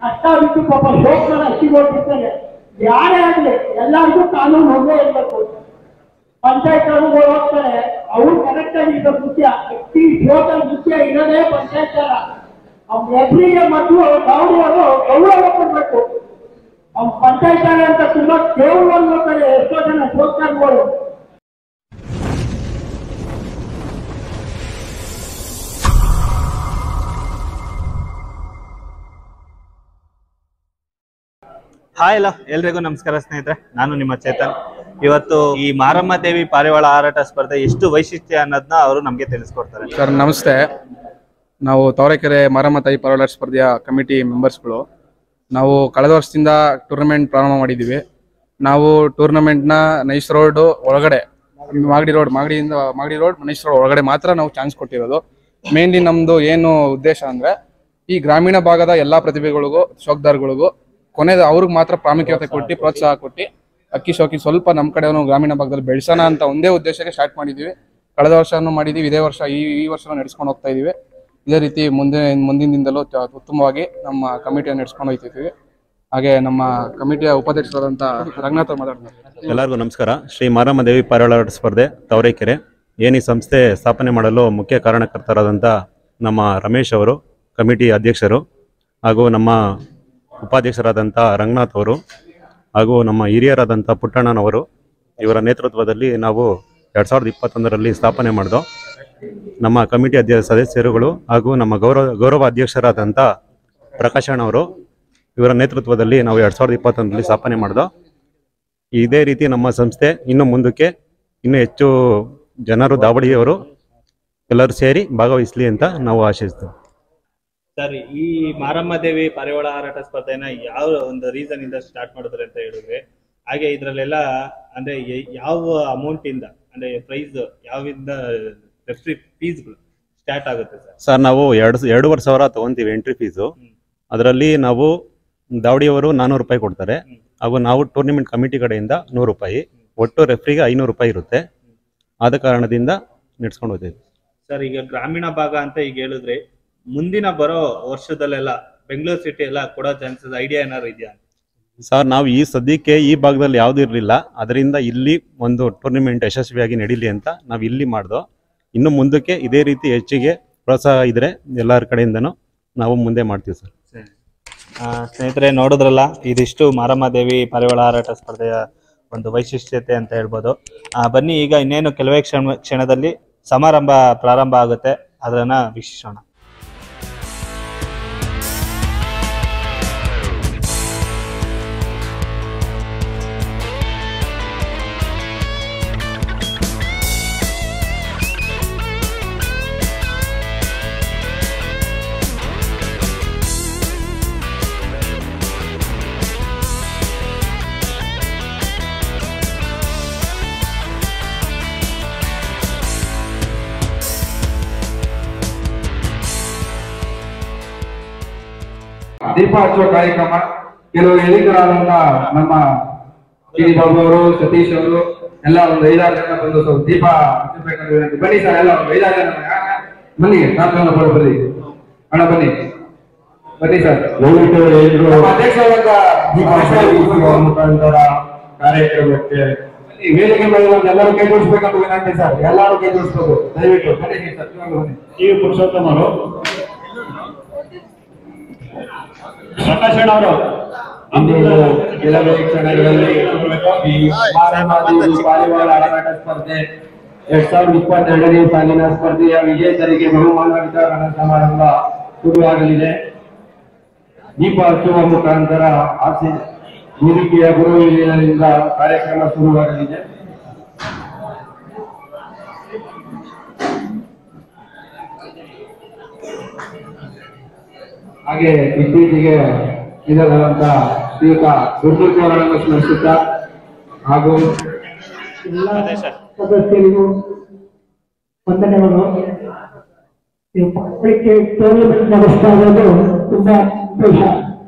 ಕಷ್ಟ ಬಿಟ್ಟು ಪಾಪ ಶೋಕನ ಹಚ್ಚಿಕೊಂಡಿರ್ತಾರೆ. ಯಾರೇ ಆಗಲಿ ಎಲ್ಲರಿಗೂ ಕಾನೂನು ಒಂದೇ ಇರಬೇಕು. ಪಂಚಾಯತ್ ಅವ್ರಿಗೆ ಹೋಗ್ತಾರೆ, ಅವ್ರು ಕರೆಕ್ಟ್ ಆಗಿ ಇರೋ ಮುಖ್ಯ, ವ್ಯಕ್ತಿ ಶೋಕಲ್ ಮುಖ್ಯ ಇರೋದೇ ಪಂಚಾಯತ್ ಅವ್ರ ಎಬ್ರಿಗೆ ಮತ್ತು ಗೌರಿಯವರು ಗೌರವ ಕೊಡ್ಬೇಕು. ಅವ್ರ ಪಂಚಾಯತ್ ಅಂತ ತುಂಬಾ ದೇವರು ನೋಡ್ತಾರೆ ಎಷ್ಟೋ ಜನ ಶೋಕರ್ಗಳು. ಹಾಯ್ ಎಲ್ಲ ಎಲ್ರಿಗೂ ನಮಸ್ಕಾರ ಸ್ನೇಹಿತರೆ, ನಾನು ನಿಮ್ಮ ಚೇತನ್. ಇವತ್ತು ಈ ಮಾರಮ್ಮ ದೇವಿ ಪಾರಿವಾಳ ಹಾರಾಟ ಸ್ಪರ್ಧೆ ಎಷ್ಟು ವೈಶಿಷ್ಟ್ಯ ಅನ್ನೋದನ್ನ ಅವರು ನಮಗೆ ತಿಳಿಸ್ಕೊಡ್ತಾರೆ. ಸರ್ ನಮಸ್ತೆ. ನಾವು ತವರೆಕೆರೆ ಮಾರಮ್ಮ ತಾಯಿ ಪಾರಿವಾಳ ಸ್ಪರ್ಧೆಯ ಕಮಿಟಿ ಮೆಂಬರ್ಸ್ಗಳು. ನಾವು ಕಳೆದ ವರ್ಷದಿಂದ ಟೂರ್ನಮೆಂಟ್ ಪ್ರಾರಂಭ ಮಾಡಿದ್ದೀವಿ. ನಾವು ಟೂರ್ನಮೆಂಟ್ನ ನೈಸ್ ರೋಡ್ ಒಳಗಡೆ, ಮಾಗಡಿ ರೋಡ್ ನೈಸ್ ರೋಡ್ ಒಳಗಡೆ ಮಾತ್ರ ನಾವು ಚಾನ್ಸ್ ಕೊಟ್ಟಿರೋದು. ಮೇನ್ಲಿ ನಮ್ಮದು ಏನು ಉದ್ದೇಶ ಅಂದರೆ, ಈ ಗ್ರಾಮೀಣ ಭಾಗದ ಎಲ್ಲ ಪ್ರತಿಭೆಗಳಿಗೂ ಶೋಕ್ದಾರ್ಗಳಿಗೂ ಕೊನೆದು ಅವ್ರಿಗೆ ಮಾತ್ರ ಪ್ರಾಮುಖ್ಯತೆ ಕೊಟ್ಟು ಪ್ರೋತ್ಸಾಹ ಕೊಟ್ಟು ಅಕ್ಕಿ ಶೋಕಿ ಸ್ವಲ್ಪ ನಮ್ಮ ಕಡೆಯವನು ಗ್ರಾಮೀಣ ಭಾಗದಲ್ಲಿ ಬೆಳೆಸೋಣ ಅಂತ ಒಂದೇ ಉದ್ದೇಶಕ್ಕೆ ಸ್ಟಾರ್ಟ್ ಮಾಡಿದ್ದೀವಿ. ಕಳೆದ ವರ್ಷನೂ ಮಾಡಿದ್ದೀವಿ, ಇದೇ ವರ್ಷ ಈ ವರ್ಷನೂ ನಡೆಸ್ಕೊಂಡು ಹೋಗ್ತಾ ಇದ್ದೀವಿ. ಇದೇ ರೀತಿ ಮುಂದಿನ ದಿನದಲ್ಲೂ ಉತ್ತಮವಾಗಿ ನಮ್ಮ ಕಮಿಟಿಯನ್ನು ನಡೆಸ್ಕೊಂಡು ಹೋಗ್ತಿದ್ದೀವಿ. ಹಾಗೆ ನಮ್ಮ ಕಮಿಟಿಯ ಉಪಾಧ್ಯಕ್ಷರಾದಂಥ ರಂಗನಾಥ್ ಅವರು ಮಾತಾಡ್ತಾರೆ. ಎಲ್ಲರಿಗೂ ನಮಸ್ಕಾರ. ಶ್ರೀ ಮಾರಮ್ಮ ದೇವಿ ಪಾರಿವಾಳ ಹಾರಾಟ ಸ್ಪರ್ಧೆ ತವರೆಕೆರೆ ಏನು ಈ ಸಂಸ್ಥೆ ಸ್ಥಾಪನೆ ಮಾಡಲು ಮುಖ್ಯ ಕಾರಣಕರ್ತರಾದಂಥ ನಮ್ಮ ರಮೇಶ್ ಅವರು, ಕಮಿಟಿ ಅಧ್ಯಕ್ಷರು, ಹಾಗೂ ನಮ್ಮ ಉಪಾಧ್ಯಕ್ಷರಾದಂಥ ರಂಗನಾಥ್ ಅವರು, ಹಾಗೂ ನಮ್ಮ ಹಿರಿಯರಾದಂಥ ಪುಟ್ಟಣ್ಣನವರು, ಇವರ ನೇತೃತ್ವದಲ್ಲಿ ನಾವು 2021ರಲ್ಲಿ ಸ್ಥಾಪನೆ ಮಾಡಿದೋ. ನಮ್ಮ ಕಮಿಟಿ ಸದಸ್ಯರುಗಳು ಹಾಗೂ ನಮ್ಮ ಗೌರವ ಅಧ್ಯಕ್ಷರಾದಂಥ ಪ್ರಕಾಶಣ್ಣವರು, ಇವರ ನೇತೃತ್ವದಲ್ಲಿ ನಾವು 2021ರಲ್ಲಿ ಸ್ಥಾಪನೆ ಮಾಡಿದೋ. ಇದೇ ರೀತಿ ನಮ್ಮ ಸಂಸ್ಥೆ ಇನ್ನು ಮುಂದಕ್ಕೆ ಇನ್ನೂ ಹೆಚ್ಚು ಜನರು, ದಾವಡಿಯವರು ಎಲ್ಲರೂ ಸೇರಿ ಭಾಗವಹಿಸಲಿ ಅಂತ ನಾವು ಆಶಿಸ್ತೇವೆ. ಸರ್, ಈ ಮಾರಮ್ಮ ದೇವಿ ಪಾರಿವಾಳ ಹಾರಾಟ ಸ್ಪರ್ಧೆನ ಯಾವ ಒಂದು ರೀಸನ್ ಇಂದ ಸ್ಟಾರ್ಟ್ ಮಾಡಿದ್ರೆ ಅಂತ ಹೇಳಿದ್ರೆ, ಹಾಗೆ ಇದ್ರಲ್ಲೆಲ್ಲ ಅಂದ್ರೆ ಯಾವ ಅಮೌಂಟ್ ಇಂದ ಅಂದ್ರೆ ಪ್ರೈಸ್ ಯಾವಿಂದ ಫೀಸ್ಗಳು ಸ್ಟಾರ್ಟ್ ಆಗುತ್ತೆ ಸರ್? ಸರ್, ನಾವು 2,500 ತಗೊಂತೀವಿ ಎಂಟ್ರಿ ಫೀಸು. ಅದರಲ್ಲಿ ನಾವು ದಾವಡಿಯವರು 400 ರೂಪಾಯಿ ಕೊಡ್ತಾರೆ, ಹಾಗೂ ನಾವು ಟೂರ್ನಿಮೆಂಟ್ ಕಮಿಟಿ ಕಡೆಯಿಂದ 100 ರೂಪಾಯಿ, ಒಟ್ಟು ರೆಫ್ರಿಗೆ 500 ರೂಪಾಯಿ ಇರುತ್ತೆ. ಆದ ಕಾರಣದಿಂದ ನಡೆಸ್ಕೊಂಡು ಹೋಗ್ತೀವಿ ಸರ್. ಈಗ ಗ್ರಾಮೀಣ ಭಾಗ ಅಂತ ಈಗ ಹೇಳಿದ್ರೆ, ಮುಂದಿನ ಬರೋ ವರ್ಷದಲ್ಲೆಲ್ಲ ಬೆಂಗಳೂರು ಸಿಟಿ ಎಲ್ಲ ಕೊಡೋ ಚಾನ್ಸಸ್ ಐಡಿಯಾ ಏನಾದ್ರು ಇದೆಯಾ ಸರ್? ನಾವು ಈ ಸದ್ಯಕ್ಕೆ ಈ ಭಾಗದಲ್ಲಿ ಯಾವ್ದು ಇರಲಿಲ್ಲ, ಅದರಿಂದ ಇಲ್ಲಿ ಒಂದು ಟೂರ್ನಿಮೆಂಟ್ ಯಶಸ್ವಿಯಾಗಿ ನಡೀಲಿ ಅಂತ ನಾವು ಇಲ್ಲಿ ಮಾಡ್ದೋ. ಇನ್ನು ಮುಂದಕ್ಕೆ ಇದೇ ರೀತಿ ಹೆಚ್ಚಿಗೆ ಪ್ರೋತ್ಸಾಹ ಇದ್ರೆ ಎಲ್ಲರ ಕಡೆಯಿಂದನೂ ನಾವು ಮುಂದೆ ಮಾಡ್ತೀವಿ ಸರ್. ಸ್ನೇಹಿತರೆ, ನೋಡಿದ್ರಲ್ಲ, ಇದಿಷ್ಟು ಮಾರಮ್ಮ ದೇವಿ ಪಾರಿವಾಳ ಹಾರಾಟ ಸ್ಪರ್ಧೆಯ ಒಂದು ವೈಶಿಷ್ಟ್ಯತೆ ಅಂತ ಹೇಳ್ಬೋದು. ಬನ್ನಿ, ಈಗ ಇನ್ನೇನು ಕೆಲವೇ ಕ್ಷಣದಲ್ಲಿ ಸಮಾರಂಭ ಪ್ರಾರಂಭ ಆಗುತ್ತೆ, ಅದನ್ನ ವೀಕ್ಷಿಸೋಣ. ದೀಪ ಹಚ್ಚುವ ಕಾರ್ಯಕ್ರಮ. ಕೆಲವು ಹಿರಿಯರಾದಂತ ನಮ್ಮ ಕಿರಿ ಬಾಬು ಅವರು, ಸತೀಶ್ ಅವರು ಎಲ್ಲ ಒಂದು 5-6 ಜನ ಬಂದು ಸ್ವಲ್ಪ ದೀಪ ಹಚ್ಚಬೇಕಂತ ಬನ್ನಿ ಸರ್. ಎಲ್ಲ ಒಂದು 5-6 ಜನ ಬನ್ನಿ, ಬರ್ರಿ ಅಣ್ಣ, ಬನ್ನಿ ಸರ್. ಮುಖಾಂತರ ಕಾರ್ಯಕ್ರಮಕ್ಕೆ ವೇದಿಕೆ ಮೇಲೆ ಎಲ್ಲರೂ ಕೈ ಜೋಡಿಸ್ಬೇಕಂತ ವಿನಂತಿ ಸರ್. ಎಲ್ಲರೂ ಕೈ ಜೋಡಿಸ್ಬೇಕು ದಯವಿಟ್ಟು. ಬನ್ನಿ ಸರ್. ಈ ಪುರುಷೋತ್ತಮ ಅವರು, ಪ್ರಕಾಶಣ್ಣ ಅವರು ಕೆಲವೇ ಕ್ಷಣಗಳಲ್ಲಿ ಈ ಮಾರಮ್ಮ ದೇವಿ ಪಾರಿವಾಳ ಹಾರಾಟ ಸ್ಪರ್ಧೆ 2022ನೇ ಸಾಲಿನ ಸ್ಪರ್ಧೆಯ ವಿಜೇತರಿಗೆ ಬಹುಮಾನ ವಿತರಣಾ ಸಮಾರಂಭ ಶುರುವಾಗಲಿದೆ. ದೀಪ ಹಚ್ಚುವ ಮುಖಾಂತರ ವೇದಿಕೆಯ ಗುರು ಹಿರಿಯರಿಂದ ಕಾರ್ಯಕ್ರಮ ಶುರುವಾಗಲಿದೆ. ಹಾಗೆ ಇತ್ತೀಚೆಗೆ ಇದರಂತ ಶ್ರೀಯುತ ದುರ್ಗವರನ್ನು ಸ್ಮರಿಸುತ್ತಾ ಹಾಗೂ ಎಲ್ಲ ಸದಸ್ಯರಿಗೂ ವಂದನೆಗಳು. ಮಕ್ಕಳಿಗೆ ಟೂರ್ನಮೆಂಟ್ ನಡೆಸ್ತಾ ಇರೋದು ತುಂಬಾ ಸಂತೋಷ.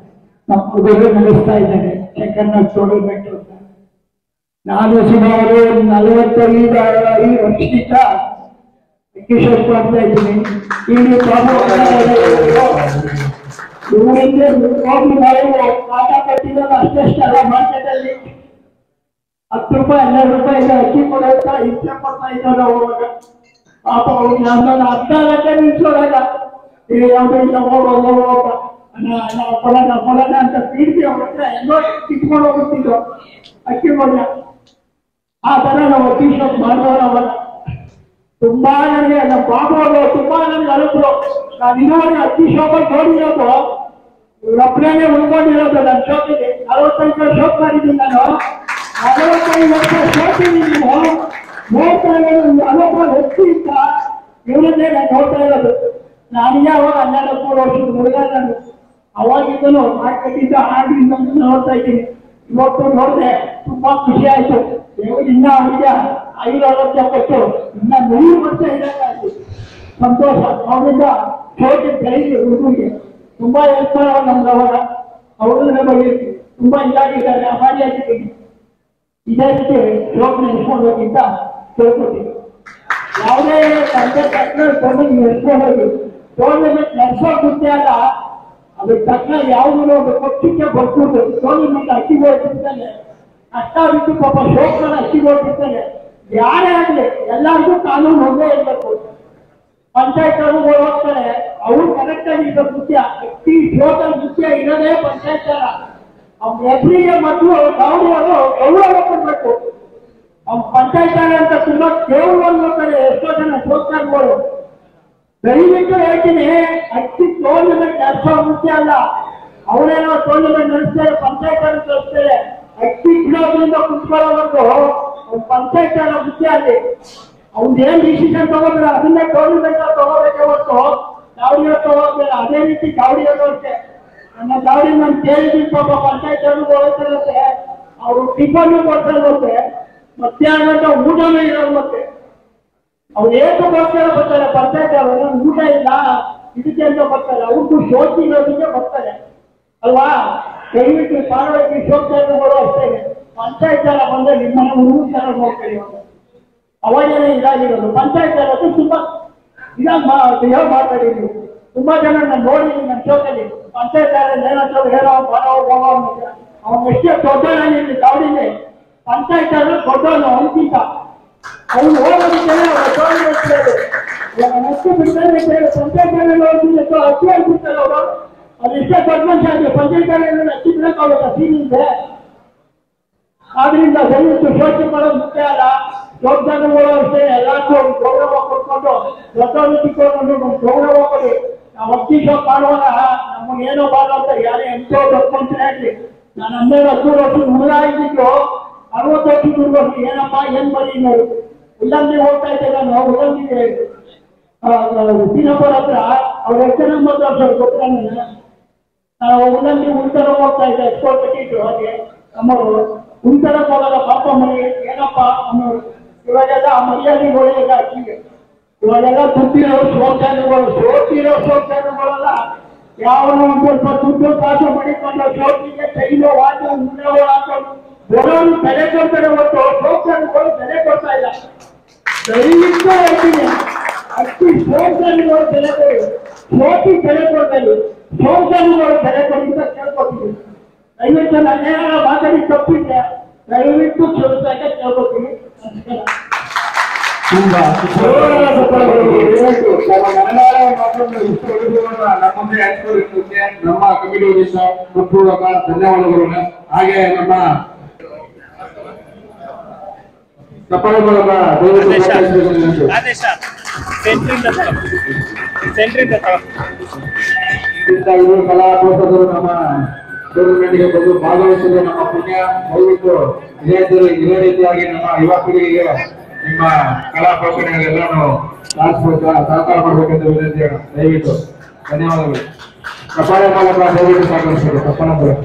ನಮ್ಮ ಹುಡುಗರು ನಡೆಸ್ತಾ ಇದ್ದಾರೆ ಸೆಕೆಂಡ್ ಟೂರ್ನಮೆಂಟ್. ನಾನು ಸುಮಾರು 45 ವರ್ಷದಿಂದ ಮಾಡ್ತಾ ಇದ್ದೀನಿ. ಇಲ್ಲಿ ಇವರಿಗೆ ಹೋಗಿ ನಾವು ಖಾತಾ ಕಟ್ಟಿದಾಗ ಅಷ್ಟೆಷ್ಟೆಲ್ಲ ಮಾರ್ಕೆಟಲ್ಲಿ 10 ರೂಪಾಯಿ 12 ರೂಪಾಯಿ ಅಕ್ಕಿ ಕೊಡೋದ ಹಿಂಸೆ ಕೊಡ್ತಾ ಇದ್ದಾರೆ ಅವಾಗ. ಪಾಪ ಅವ್ರಿಗೆ ನಮ್ಮನ್ನು ಅರ್ಧ ಗಂಟೆ ನಿಲ್ಸೋದಾಗ ಯಾವುದೋ ಇಲ್ಲ ಹೋಗೋದು ಕೊಡೋಣ ಅಂತ ಪೀಡಿಸಿ ಅವ್ರ ಹತ್ರ ಎಲ್ಲೋ ಕಿತ್ಕೊಂಡು ಹೋಗುತ್ತಿದ್ರು ಅಕ್ಕಿ ಕೊಡ. ಆ ತರ ನಾವು ಅಕ್ಕಿ ಶಾಪ್ ಮಾಡೋರು ಅವಾಗ. ತುಂಬಾ ನನಗೆ ನಮ್ಮ ಬಾಬು ಅವರು ತುಂಬಾ ನನಗೆ ಅನುಕೂಲ. ನಾನು ಇನ್ನೂವರೆಗೆ ಅಕ್ಕಿ ಶಾಪಲ್ಲಿ ನೋಡಿರೋದು ಒಬ್ಬನೇ ಉಳ್ಕೊಂಡಿರೋದು. ನನ್ನ ಶಾಪಿಗೆ 45 ವರ್ಷ ಶಾಪ್ ಮಾಡಿದ್ದೀನಿ ನಾನು. 45 ವರ್ಷ ಶಾಪಿಗೆ ನೋಡ್ತಾ ಇರೋದು ಅನುಕೂಲ ಹೆಚ್ಚಿಂತ ಇವರನ್ನೇ ನಾನು ನೋಡ್ತಾ ಇರೋದು. ನನಗೆ ಅವಾಗ 12 ವರ್ಷದ ಹುಡುಗ ನಾನು. ಅವಾಗಿದ್ದನು ಮಾರ್ಕೆಟಿಂದ ಆಡಿಂದ ನೋಡ್ತಾ ಇದ್ದೀನಿ. ಇವತ್ತು ನೋಡಿದೆ ತುಂಬಾ ಖುಷಿ ಆಯ್ತು. ಇನ್ನ ಅವರಿಗೆ 5 ವರ್ಷ ಕೊಟ್ಟು ಇನ್ನ 100 ವರ್ಷ ಇರಕ್ಕಾಯ್ತು. ಸಂತೋಷ. ಅವರಿಂದ ಚೋಟಿ ಬೆಳೆದು ಹುಡುಗರಿಗೆ ತುಂಬಾ ಹೆಲ್ಪ್ ಮಾಡೋ ನಮ್ಗೆ ಅವಾಗ. ಅವ್ರನ್ನ ಬಗ್ಗೆ ತುಂಬಾ ಇದಾಗಿದ್ದಾರೆ, ಅಭಾರಿಯಾಗಿದ್ದೀನಿ. ಇದೇ ರೀತಿ ಶೋಕ್ ನೆನೆಸ್ಕೊಂಡೋಗಿಂತ ಕೇಳ್ಕೊತೀನಿ. ಯಾವುದೇ ತಂದೆ ತಕ್ಕ ತೊಗೊಂಡು ನೆನೆಸ್ಕೊಂಡೋಗಿ ಟೂರ್ನಮೆಂಟ್ ನಡೆಸೋದು ಮುಂಚೆ ಅಲ್ಲ, ಅದ್ರ ತಕ್ಕ ಯಾವುದೂ ಒಂದು ಪಕ್ಷಕ್ಕೆ ಬರ್ಕೊಂಡು ಟೂರ್ನಮೆಂಟ್ ಅಕ್ಕಿಗೊಳ್ತಿರ್ತಾನೆ. ಕಷ್ಟ ಬಿಟ್ಟು ಪಾಪ ಶೋಕನ ಅಕ್ಕಿಗೊಳ್ತಿರ್ತಾನೆ. ಯಾರೇ ಆಗಲಿ ಎಲ್ಲರಿಗೂ ಕಾನೂನು ಒಂದೇ ಇರಬೇಕು. ಪಂಚಾಯತ್ ಅವರು ಹೋಗ್ತಾರೆ, ಅವ್ರು ಕರೆಕ್ಟ್ ಆಗಿ ಇರೋ ಮುಖ್ಯ. ಅಕ್ಕಿ ಶೋಕನ ಮುಖ್ಯ ಇರೋದೇ ಪಂಚಾಯತ್ ಅಲ್ಲ. ಅವ್ನ ಎಬ್ರಿಗೆ ಮತ್ತು ಗಾವಡಿ ಅವರು ಗೌರವ ಕೊಡ್ಬೇಕು. ಅವ್ನ ಪಂಚಾಯತ್ ಅಂತ ತುಂಬಾ ಕೇವಲವಾಗಿ ನೋಡ್ತಾರೆ ಎಷ್ಟೋ ಜನ ಶೋಕಗಳು. ದಯವಿಟ್ಟು ಹೇಳ್ತೀನಿ, ಅಕ್ಕಿ ಟೂರ್ನಮೆಂಟ್ ನಡೆಸೋ ಮುಖ್ಯ ಅಲ್ಲ. ಅವರೇನೋ ಟೂರ್ನಮೆಂಟ್ ನಡೆಸ್ತಾರೆ, ಪಂಚಾಯತ್ ಅವರು ನಡೆಸ್ತಾರೆ. ಅಕ್ಕಿ ಕಿಲೋದ್ರಿಂದ ಕುತ್ಕೊಳ್ಳೋವರೆಗೂ ಅವ್ನ ಪಂಚಾಯತ್ ಅನ್ನೋ ಮುಖ್ಯ ಅಲ್ಲಿ. ಅವ್ನೇನ್ ಡಿಸಿಷನ್ ತಗೋಬೇಡ, ಅದನ್ನೇ ಟೂರ್ನಮೆಂಟ್ ತಗೋಬೇಕೆ ಹೊರತು ಗಾವಡಿಯೋ ತಗೋಬೇಡ. ಅದೇ ರೀತಿ ಗಾವಡಿಯೋದು ಅಷ್ಟೇ. ನನ್ನ ಗಾವಡಿ ನಾನು ಕೇಳಿದ್ದೀನಿ ಪಾಪ ಪಂಚಾಯತ್ ಅವ್ರಿಗೆ ಹೋಗ್ತಿರುತ್ತೆ. ಅವರು ಟಿಫನ್ ಕೊಡ್ತಾರೆ, ಮಧ್ಯಾಹ್ನ ಊಟನೇ ಇರೋದು. ಮತ್ತೆ ಅವ್ರು ಏಕಗೋಸ್ಕರ ಬರ್ತಾರೆ ಪಂಚಾಯತ್ ಅವರು. ಊಟ ಇಲ್ಲ ಇದಕ್ಕೆ ಅಂತ ಬರ್ತಾರೆ. ಅವ್ರಿಗೂ ಶೋಕಿ ಇರೋದಕ್ಕೆ ಬರ್ತಾರೆ ಅಲ್ವಾ. ದಯವಿಟ್ಟು ಸಾರ್ವಜನಿಕ ಶೋಕಗಳು ಅಷ್ಟೇ. ಪಂಚಾಯತ್ ಎಲ್ಲ ಬಂದ್ರೆ ನಿಮ್ಮನ್ನ ಹುಡುಗ ತರ ನೋಡ್ತೀವಿ. ಅವಾಗೇನೆ ಇದಾಗಿರೋದು ಪಂಚಾಯತ್ ಎಲ್ಲ ತುಂಬಾ ಇದಾಗ ಮಾತಾಡಿದ್ರು. ತುಂಬಾ ಜನ ನಾನು ನೋಡಿದ್ದೀನಿ ನನ್ನ ಶೋಕಲ್ಲಿ. ಪಂಚಾಯತ್ ಏನಂತ ಹೇಳೋ ಅವ್ನು ಎಷ್ಟೇ ದೊಡ್ಡವನಿರಲಿ ಗಾವಡಿಲಿ, ಪಂಚಾಯತ್ ದೊಡ್ಡವನು ಅಂಕಿತ. ಅವ್ನು ಹೋಗೋದಕ್ಕೆ ಅಷ್ಟು ಬಿಡ್ತಾರೆ. ಪಂಚಾಯತ್ ಅಕ್ಕಿ ಆಗ್ಬಿಡ್ತಾರೆ ಅವರು. ಅದು ಎಷ್ಟೇ ದೊಡ್ಡ ಮನುಷ್ಯ ಆಗಲಿ ಪಂಚಾಯತ್ ಅಕ್ಕಿ ಬಿಡಕ್ಕಾಗುತ್ತೆ ಸೀನಿಂದ. ಆದ್ರಿಂದ ದಯವಿಟ್ಟು ಶೋಷಣೆ ಮಾಡೋದು ಮುಖ್ಯ ಅಲ್ಲ. ಯೋಗದಾನಗಳು ಅಷ್ಟೇ ಎಲ್ಲರಿಗೂ ಗೌರವ ಕೊಟ್ಕೊಂಡು ದೊಡ್ಡವರು ಚಿಕ್ಕವರು ಗೌರವ ಕೊಡಿ. ನಾವು ಅಕ್ಕಿ ಶಾಪ್ ಮಾಡುವಾಗ ನಮಗೆ ಏನೋ ಬಾರ ಅಂತ ಯಾರೇ ಎಂಟೋ ದೊಡ್ಡ ಆಗಲಿ. ನಾನು 12 ವರ್ಷದ ಹುಡುಗ ಆಗಿದ್ದು 60 ವರ್ಷದ ಹುಡುಗ ಏನಪ್ಪ ಏನ್ ಬರೀ ನೋಡು. ಉಲ್ಲಂಘನೆ ಹೋಗ್ತಾ ಇದ್ದೆ ನಾನು. ಉಲ್ಲಂಘನೆ ಸೀನಪ್ಪರ ಹತ್ರ ಅವ್ರು ಎಷ್ಟು ಜನ ಮಾತಾಡ್ತಾರೆ ಗೊತ್ತಿಲ್ಲ. ನಾನು ಉಲ್ಲಂಘನೆ ಉಂಟರ ಹೋಗ್ತಾ ಇದ್ದೆ ಎಕ್ಸ್ಪೋರ್ಟ್ ಕಟ್ಟಿಟ್ಟು. ಹಾಗೆ ನಮ್ಮವರು ಉಂಟರ ಹೋಗಲ್ಲ ಪಾಪ ಮನೆ ಏನಪ್ಪ ಅನ್ನೋರು. ಇವಾಗೆಲ್ಲ ಆ ಮರ್ಯಾದೆಗಳು ಇಲ್ಲ ಅಕ್ಕಿಗೆ. ಇವಾಗೆಲ್ಲ ದುಡ್ಡಿರೋ ಶೋಚಾನುಗಳು, ಶೋಚಿರೋ ಶೋಚಾನುಗಳೆಲ್ಲ ಯಾವನೋ ಒಂದು ಸ್ವಲ್ಪ ದುಡ್ಡು ಕಾಸು ಮಾಡಿಕೊಂಡು ಶೋಚಿಗೆ ಕೈಲೋ ವಾಚು ಉಂಡೆಗಳು ಹಾಕೊಂಡು ಬರೋರು ಬೆಲೆ ಕೊಡ್ತಾರೆ ಹೊತ್ತು ಶೋಚಾನುಗಳು ಬೆಲೆ ಕೊಡ್ತಾ ಇಲ್ಲ. ದಯವಿಟ್ಟು ಹೇಳ್ತೀನಿ, ಅಕ್ಕಿ ಶೋಚಾನುಗಳು ಬೆಲೆ ಕೊಡಿ, ಶೋಚಿ ಬೆಲೆ ಕೊಡ್ತಾರೆ, ಶೋಚಾನುಗಳು ಬೆಲೆ ಕೊಡಿ ಅಂತ ಕೇಳ್ಕೊತೀವಿ. ದಯವಿಟ್ಟು ನಾನೇನಾರ ಮಾತಾಡಿ ತಪ್ಪಿದ್ದೆ ದಯವಿಟ್ಟು ಕ್ಷಮಿಸಕ್ಕೆ ಕೇಳ್ಕೊತೀನಿ. ತುಂಬಾ ನಮ್ಮಂತೆ ಹಂಚಿಕೊಳ್ಳಿಕ್ಕೆ ನಮ್ಮ ಕಮಿಟಿ ವತಿಯಿಂದ ಹೃತ್ಪೂರ್ವಕ ಧನ್ಯವಾದಗಳು. ಹಾಗೆ ನಮ್ಮ ತಪಾಲ ಮೂಲಕ ಕಲಾ ಪೋಷಕರು ನಮ್ಮ ಟೂರ್ನಮೆಂಟ್ಗೆ ಬಂದು ಭಾಗವಹಿಸಲು ನಮ್ಮ ಪುಣ್ಯ. ದಯವಿಟ್ಟು ಇದೇ ರೀತಿಯಾಗಿ ನಮ್ಮ ಯುವ ಪೀಳಿಗೆಗೆ ನಿಮ್ಮ ಕಲಾ ಪೋಷಣೆಗಳೆಲ್ಲನೂ ಸಹಕಾರ ಮಾಡಬೇಕೆಂದು ವಿನಂತಿ. ದಯವಿಟ್ಟು ಧನ್ಯವಾದಗಳು. ತಪಾಲ ಮೂಲಕ ದಯವಿಟ್ಟು ಸಹಕರಿಸಬೇಕು. ತಪಾಲ ಮೂಲಕ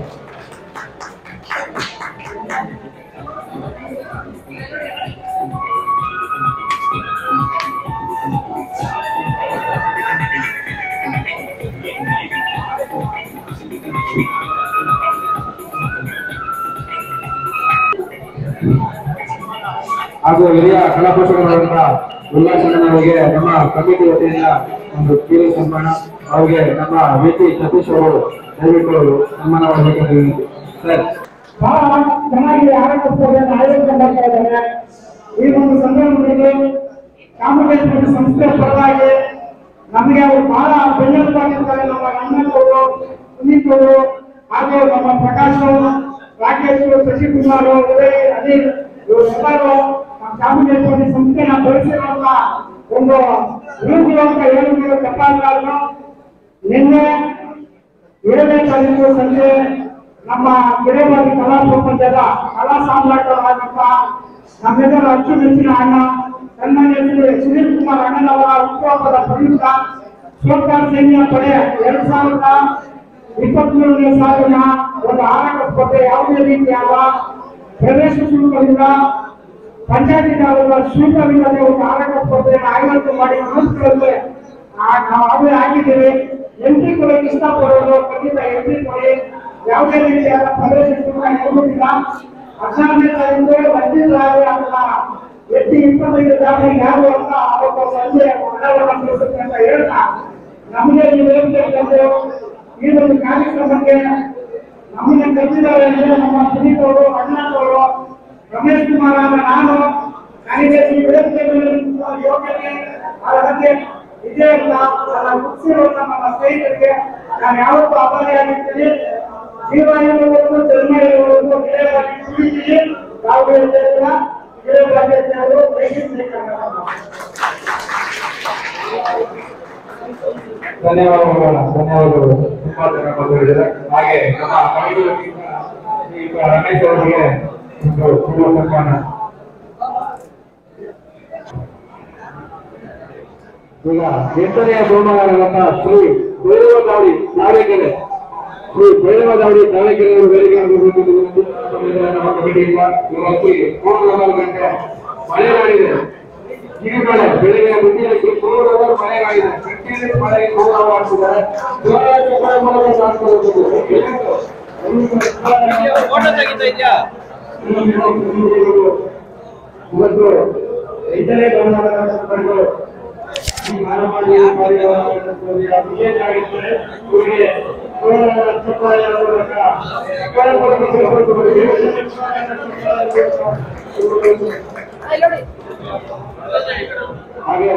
ಹಾಗೂ ಹಿರಿಯ ಕಲಾ ಪೋಷಕರಾದಂತಹ ಉಲ್ಲಾಸಣ್ಣನವರಿಗೆ ನಮ್ಮ ಕಮಿಟಿ ವತಿಯಿಂದ ಒಂದು ಕಿರು ಸನ್ಮಾನ ಅವ್ರಿಗೆ ನಮ್ಮ ವಿ.ಟಿ. ಸತೀಶ್ ಅವರು ದಯವಿಟ್ಟು ಸನ್ಮಾನ ಮಾಡಬೇಕಾಗಿ ಸರ್. ಬಹಳ ಚೆನ್ನಾಗಿ ಆರೋಗ್ಯ ಸ್ಪರ್ಧೆಯನ್ನು ಆಯೋಜನೆ ಮಾಡ್ತಾ ಇದ್ದಾರೆ. ಈ ಒಂದು ಸಂದರ್ಭದಲ್ಲಿ ಕಾಮಗಾರಿ ಸಂಸ್ಥೆ ಪರವಾಗಿ ನಮಗೆ ಅವರು ಬಹಳ ಬೆನ್ನೆಲುಬಾಗಿರ್ತಾರೆ. ನಮ್ಮ ಅಣ್ಣನವರು, ಸುನೀತ್ ಅವರು, ಹಾಗೂ ನಮ್ಮ ಪ್ರಕಾಶ್ ಅವರು, ರಾಕೇಶ್, ಶಶಿಕುಮಾರ್, ಉದಯ್, ಅನಿಲ್ ಇವರೆಲ್ಲರೂ ನಮ್ಮ ಕಾಮಗಾರಿ ಸಂಸ್ಥೆನ ಬೆಳೆಸಿರುವಂತ ಒಂದು ರೂಪುವಂತ ಏಳುಗಳು ತಪ್ಪಾಗಲಾರದು. ನಿನ್ನೆ 7ನೇ ತಾರೀಕು ಸಂಜೆ ನಮ್ಮ ಗಿಡಬಾಗಿ ಕಲಾ ಪ್ರಪಂಚದ ಕಲಾ ಸಾಮ್ರಾಟರಾದಂತ ನಮ್ಮೆಲ್ಲರ ಅಚ್ಚುಮೆಚ್ಚಿನ ಅಣ್ಣ ಸನ್ಮಾನ್ಯ ಸುನೀಲ್ ಕುಮಾರ್ ಅಣ್ಣನವರ ಹುಟ್ಟುಹಬ್ಬದ ಪ್ರಯುಕ್ತ ಸೋಲ್ಕಾರ್ ಸೈನ್ಯ ಪಡೆ 2023ನೇ ಸಾಲಿನ ಒಂದು ಆರಾಟ ಸ್ಪರ್ಧೆ ಯಾವುದೇ ರೀತಿಯಾದ ಪ್ರವೇಶ ಶುಲ್ಕವಿಲ್ಲ, ಪಂಚಾಯತಿ ಶುಲ್ಕವಿಲ್ಲದೆ ಒಂದು ಆರಾಟ ಸ್ಪರ್ಧೆಯನ್ನು ಆಯೋಜನೆ ಮಾಡಿ ಮನಸ್ಸುಗಳಲ್ಲಿ ನಾವು ಆಗಲೇ ಆಗಿದ್ದೇವೆ. ಎಂಟ್ರಿ ಕೊಡೋಕೆ ಇಷ್ಟಪಡೋದು ಖಂಡಿತ ಎಂಟ್ರಿ ಕೊಡಿ. ಯಾವುದೇ ರೀತಿಯಾದ ಪ್ರವೇಶ ಶುಲ್ಕ ಇರುವುದಿಲ್ಲ. 16ನೇ ತಾರೀಕು ಬಂದಿದ್ದಾರೆ ಅಂತ ಎತ್ತಿ 25 ತಾರೀಕು ಯಾರು ಅಂತ ಅವತ್ತು ಸಂಜೆ ಹಣವನ್ನು ತಿಳಿಸುತ್ತೆ ಅಂತ ಹೇಳ್ತಾ ನಮಗೆ ನೀವು ಹೇಳ್ಬೇಕಂದ್ರೆ ಈ ಒಂದು ಕಾರ್ಯಕ್ರಮಕ್ಕೆ ನಮ್ಮನ್ನ ಕರೆದಿದ್ದಾರೆ ಅಂದ್ರೆ ನಮ್ಮ ಸುನೀತ್ ಅವರು, ಅಣ್ಣನವರು, ರಮೇಶ್ ಕುಮಾರ್ ಆದ ನಾನು ನನಗೆ ಈ ವೇದಿಕೆಯಲ್ಲಿ ಯೋಗ್ಯತೆ ಅರ್ಹತೆ ಇದೆ ಅಂತ ನನ್ನ ಮುಗಿಸಿರುವಂತ ನಮ್ಮ ಸ್ನೇಹಿತರಿಗೆ ನಾನು ಯಾವತ್ತೂ ಆಭಾರಿಯಾಗಿರ್ತೀನಿ. ಜೀವ ಇರುವವರೆಗೂ ಜನ್ಮ ಇರುವವರೆಗೂ ಗಿಡವಾಗಿ ಕುಡಿತೀವಿ. ಯಾವುದೇ ಗಿಡವಾಗಿ ಅವರು ಧನ್ಯವಾದಗಳು. ತುಂಬಾ ಜನ ಬಂದಿದ್ದಾರೆ. ಹಾಗೆ ನಮ್ಮ ಕಮಿಟಿ ರಮೇಶ್ ಅವರಿಗೆ ಒಂದು ಸನ್ಮಾನ. ಈಗ 8ನೇ ಬಹುಮಾನವಾದಂತಹ ಶ್ರೀ ಭೈರವದಾವಡಿ ತಾವರೆಕೆರೆ ಅವರು ವೇದಿಕೆ ನಮ್ಮ ಕಮಿಟಿಯಿಂದ ಇವತ್ತು 3 ಗಂಟೆ ಮಳೆಗಾಡಿದೆ. ಗಿರಿಮಳೆ ಬೆಳಿಗ್ಗೆ ಮುಂದಿನಕ್ಕೆ 3 ಅವರ್ ಮಳೆಗಾಡಿದೆ. ಕಂಟಿನ್ಯೂಸ್ ಮಳೆಗೆ 3 ಅವರ್ ಆಗ್ತಿದ್ದಾರೆ. ಇವತ್ತು 5ನೇ ಬಹುಮಾನವನ್ನು ಹಾಗೆ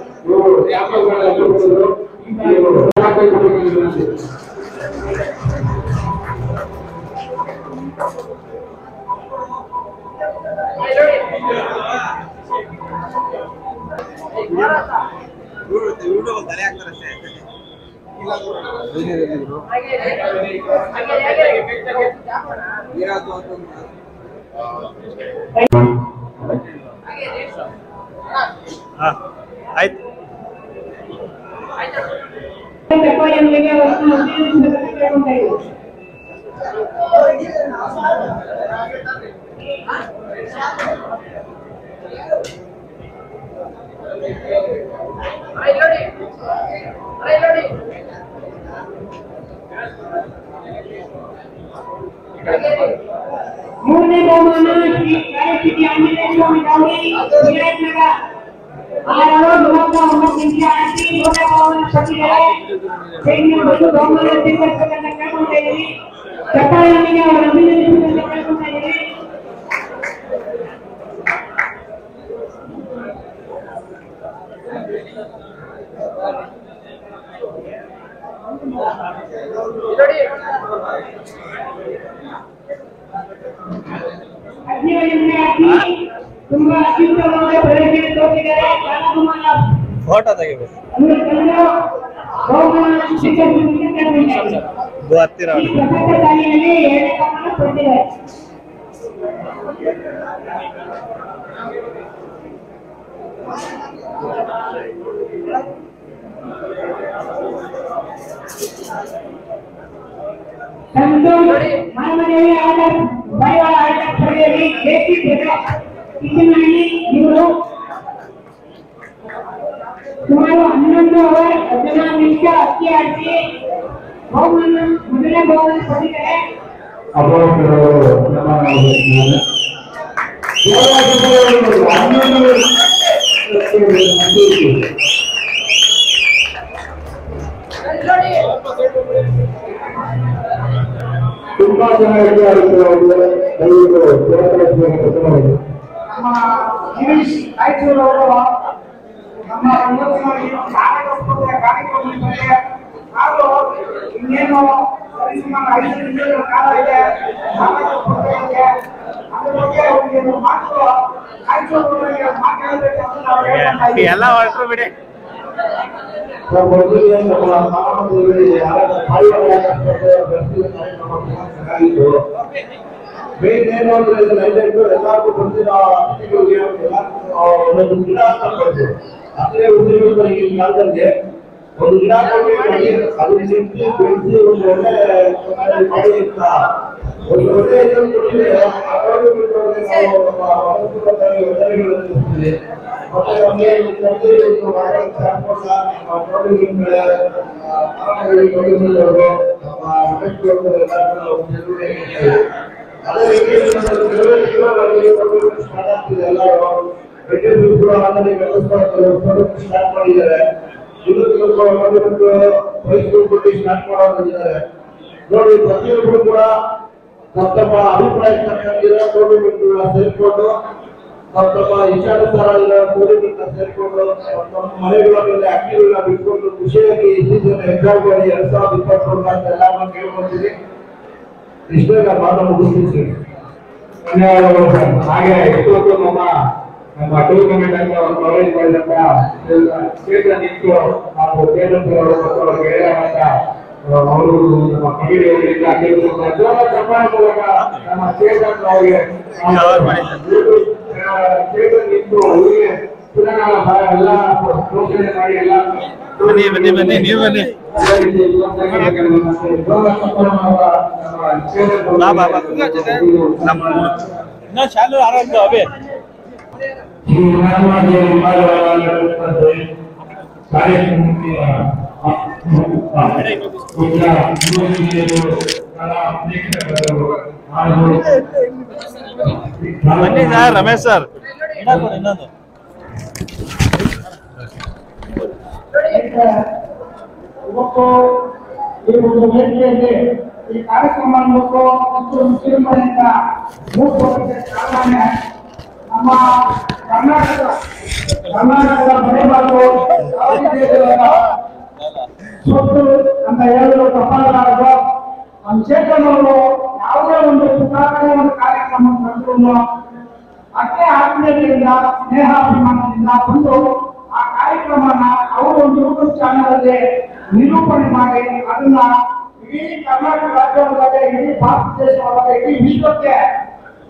7ನೇ ಬಹುಮಾನ ಆಯ್ತು. ಮೂರನೇ ಬಹುಮಾನ ಶ್ರೀ ಗಾಯತ್ರಿ ಆಂಜನೇಯ ಸ್ವಾಮಿ ದಾವಣಿ ವಿರಾಜನಗರ 6:49 ನಿಮಿಷ ಆಗಿ ದೊಡ್ಡ ಬಹುಮಾನ ಪಡೆದಿದ್ದಾರೆ. ಬಹುಮಾನ ಸ್ವೀಕರಿಸಬೇಕಂತ ಕೇಳ್ಕೊಳ್ತಾ ಇದ್ದೀವಿ. ಚಪ್ಪಾಳೆಯೊಂದಿಗೆ ಅವರ ಅಭಿನಂದಿಸುವುದನ್ನು ಕೇಳ್ಕೊಳ್ತಾ ಇದ್ದೀವಿ. ತುಂಬಾ ಅತ್ಯುತ್ತಮವಾದ ಪ್ರದರ್ಶನ ತೋರಿಸಿದ್ದಾರೆ. ಫೋಟೋ ತೆಗಿಬೇಕು. ಹತ್ತಿರ ಶಾಲೆಯಲ್ಲಿ 2ನೇ ಬಹುಮಾನ ಪಡೆದಿದ್ದಾರೆ. ಮನೆಮನೆಯಲ್ಲಿ ಬೈವಾಳ ಆಟ ಸ್ಪರ್ಧೆಯಲ್ಲಿ ದೇಸಿ ಕಿಚನಹಳ್ಳಿ ಇವರು ಸುಮಾರು 11 ಅವರ್ 14 ನಿಮಿಷ ಅಕ್ಕಿ ಆಡಿಸಿ ಬಹುಮಾನ ಮೊದಲನೇ ಬಹುಮಾನ ಪಡೆದಿದ್ದಾರೆ. ತುಂಬಾ ಚೆನ್ನಾಗಿ ನಮ್ಮ ಗಿರೀಶ್ ರಾಯಚೂರು ಅವರು ನಮ್ಮ ಕಾರ್ಯಕ್ರಮಕ್ಕೆ ಹಾಗೂ ಇನ್ನೇನು ಸರಿಸುಮಾರು 5 ನಿಮಿಷಗಳ ಕಾಲ ಇದೆ ಅದ್ರ ಬಗ್ಗೆ ಒಂದು ಮಾತು ರಾಯಚೂರು ಮಾತಾಡಬೇಕು ಅಂತ ನಾವು ಹೇಳ್ತಾ ಇದ್ದೀವಿ. ಎಲ್ಲ ಹೊರಟರು ಬಿಡಿ. ಮೇನ್ ಏನು ಅಂದ್ರೆ ಎಲ್ಲರಿಗೂ ಬಂದಿರೋ ಅತಿಥಿಗಳಿಗೆ ಒಂದೊಂದು ಗಿಡ ಅಂತ ಕೊಡ್ತು. ಅದೇ ಉದ್ಯೋಗ ಈ ಕಾಲದಲ್ಲಿ ಒಂದು ಗಿಡ ಕೊಟ್ಟು ಅದು ನಿಂತು ಬೆಳೆಸಿ ಒಂದು ಒಳ್ಳೆ ಮಾಡಿ ಅಂತ ಒಂದು ಒಳ್ಳೆ ಇದನ್ನು ಕೊಟ್ಟಿದ್ರೆ ಮತ್ತೆ ನಮಗೆ ಅದೇ ರೀತಿ ಸ್ಟಾರ್ಟ್ ಮಾಡಿದ್ದಾರೆ. ಸ್ಟಾರ್ಟ್ ಮಾಡೋದಿದ್ದಾರೆ ನೋಡಿ. ಪ್ರತಿಯೊಬ್ಬರು ಕೂಡ ತಮ್ಮ ಅಭಿಪ್ರಾಯ ಗೌರ್ಮೆಂಟ್ ಸೇರ್ಕೊಂಡು ತಮ್ಮ ಇಚ್ಛಾನುಸಾರ ಗೌರ್ಮೆಂಟ್ ಸೇರ್ಕೊಂಡು ತಮ್ಮ ಮನೆಗಳಲ್ಲಿ ಅಕ್ಕಿಗಳನ್ನ ಬಿಟ್ಕೊಂಡು ಖುಷಿಯಾಗಿ ಸೀಸನ್ ಎಂಜಾಯ್ ಮಾಡಿ 2023 ಅಂತ ಎಲ್ಲ ಕೇಳ್ಕೊಳ್ತೀವಿ. ಇಷ್ಟೇ ಮಾತು ಮುಗಿಸ್ತೀವಿ. ಧನ್ಯವಾದಗಳು ಸರ್. ಹಾಗೆ ಇವತ್ತು ನಮ್ಮ ಟೂರ್ನಮೆಂಟ್ ಅಂತ ಪ್ರೊವೈಡ್ ಮಾಡಿದಂತ ಕ್ಷೇತ್ರ ನಿಂತು ಹಾಗೂ ಕೇಂದ್ರ ಗೆಳೆಯರಾದ ಅವರು ನಮ್ಮ ಕಮಿಟಿ ಅವರಿಂದ ಸನ್ಮಾನ ಮೂಲಕ ನಮ್ಮ ಕ್ಷೇತ್ರ ಅವರಿಗೆ ಕ್ಷೇತ್ರ ನಿಂತು ಅವರಿಗೆ ಪುನಃ ಎಲ್ಲ ಪ್ರೋತ್ಸಾಹ ಮಾಡಿ ಎಲ್ಲ ಬನ್ನಿ ನೀವು ಬನ್ನಿ. ಶಾಲು ಆರಾಮ ಅವೇ ಬನ್ನಿ ಸರ್. ರಮೇಶ್ ಸರ್ ಇನ್ನೊಂದು ಇವತ್ತು ಈ ಒಂದು ವೇದಿಕೆಯಲ್ಲಿ ಈ ಕಾರ್ಯಕ್ರಮ ಅನ್ನೋದು ಮುಖ್ಯಮಂತ್ರಿಗಳಿಂದ ಕಾರಣ ನಮ್ಮ ಕರ್ನಾಟಕದ ಮನೆಮಾತು ಸ್ವತ್ತು ಅಂತ ಹೇಳಲು ತಪ್ಪಾಗಲಾರದು. ನಮ್ಮ ಕ್ಷೇತ್ರದವರು ಯಾವುದೇ ಒಂದು ಸುಧಾರಣೆ ಒಂದು ಕಾರ್ಯಕ್ರಮ ನಡೆದ್ರು ಅಷ್ಟೇ ಆತ್ಮೀಯತೆಯಿಂದ ಸ್ನೇಹಾಭಿಮಾನದಿಂದ ಬಂದು ಆ ಕಾರ್ಯಕ್ರಮನ ಅವರು ಒಂದು ಯೂಟ್ಯೂಬ್ ಚಾನಲ್ ಅಲ್ಲಿ ನಿರೂಪಣೆ ಮಾಡಿ ಅದನ್ನ ಇಡೀ ಕರ್ನಾಟಕ ರಾಜ್ಯದೊಳಗೆ, ಇಡೀ ಭಾರತ ದೇಶದೊಳಗೆ, ಇಡೀ ವಿಶ್ವಕ್ಕೆ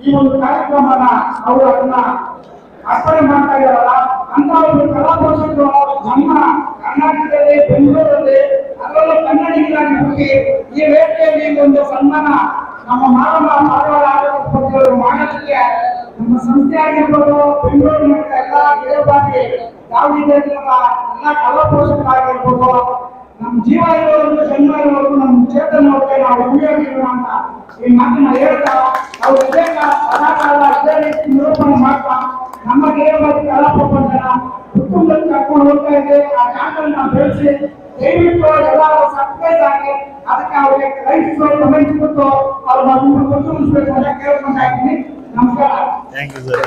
ಈ ಒಂದು ಕಾರ್ಯಕ್ರಮನ ಅವರು ಅದನ್ನ ಅರ್ಪಣೆ ಮಾಡ್ತಾ ಇದ್ದಾರಲ್ಲ ಅಂತ ಒಂದು ಕಲಾಪೋಷಕರು ನಮ್ಮ ಕರ್ನಾಟಕದಲ್ಲಿ, ಬೆಂಗಳೂರಲ್ಲಿ, ಅದರಲ್ಲೂ ಕನ್ನಡಿಗರಾಗಿ ಹೋಗಿ ಈ ವೇದಿಕೆಯಲ್ಲಿ ಒಂದು ಸನ್ಮಾನ ನಮ್ಮ ಮಾನವ ಪಾರಿವಾಳ ಆಡಳಿತ ಸ್ಪರ್ಧೆಗಳು ಮಾಡೋದಕ್ಕೆ ನಮ್ಮ ಸಂಸ್ಥೆ ಆಗಿರ್ಬೋದು, ಬೆಂಗಳೂರಿನ ಎಲ್ಲ ಗೆಳೆಯರಾಗಿ ಯಾವುದೇ ಎಲ್ಲ ಕಲಾಪೋಷಕರಾಗಿರ್ಬೋದು, ನಮ್ಮ ಜೀವ ಇರೋವರೆಗೂ ಜನ್ಮ ಇರೋವರೆಗೂ ನಮ್ಮ ಕ್ಷೇತ್ರನವ್ರಿಗೆ ನಾವು ಉಳಿಯೋಗಿರೋಣ ಅಂತ ಈ ಮಾತನ್ನ ಹೇಳ್ತಾ ಅವ್ರು ಇದೇ ಸದಾಕಾಲ ಇದೇ ರೀತಿ ನಿರೂಪಣೆ ಮಾಡ್ತಾ ನಮ್ಮ ಗೆಳೆಯರಾಗಿ ಕಲಾಪೋಷಕರ ಕುಟುಂಬಕ್ಕೆ ಕರ್ಕೊಂಡು ಹೋಗ್ತಾ ಇದೆ. ಆ ಚಾನಲ್ನ ಬೆಳೆಸಿ ದಯವಿಟ್ಟು ಎಲ್ಲರೂ ಸಬ್ಸ್ಕ್ರೈಬ್ ಆಗಿ ಅದಕ್ಕೆ ಅವರಿಗೆ ಲೈಕ್ಸ್ ಕಮೆಂಟ್ಸ್ ಕೊಟ್ಟು ಅವ್ರನ್ನ ಗುರುತಿಸಬೇಕು ಅಂತ ಕೇಳ್ಕೊಂತಾ ಇದ್ದೀನಿ. ನಮಸ್ಕಾರ. Thank you sir.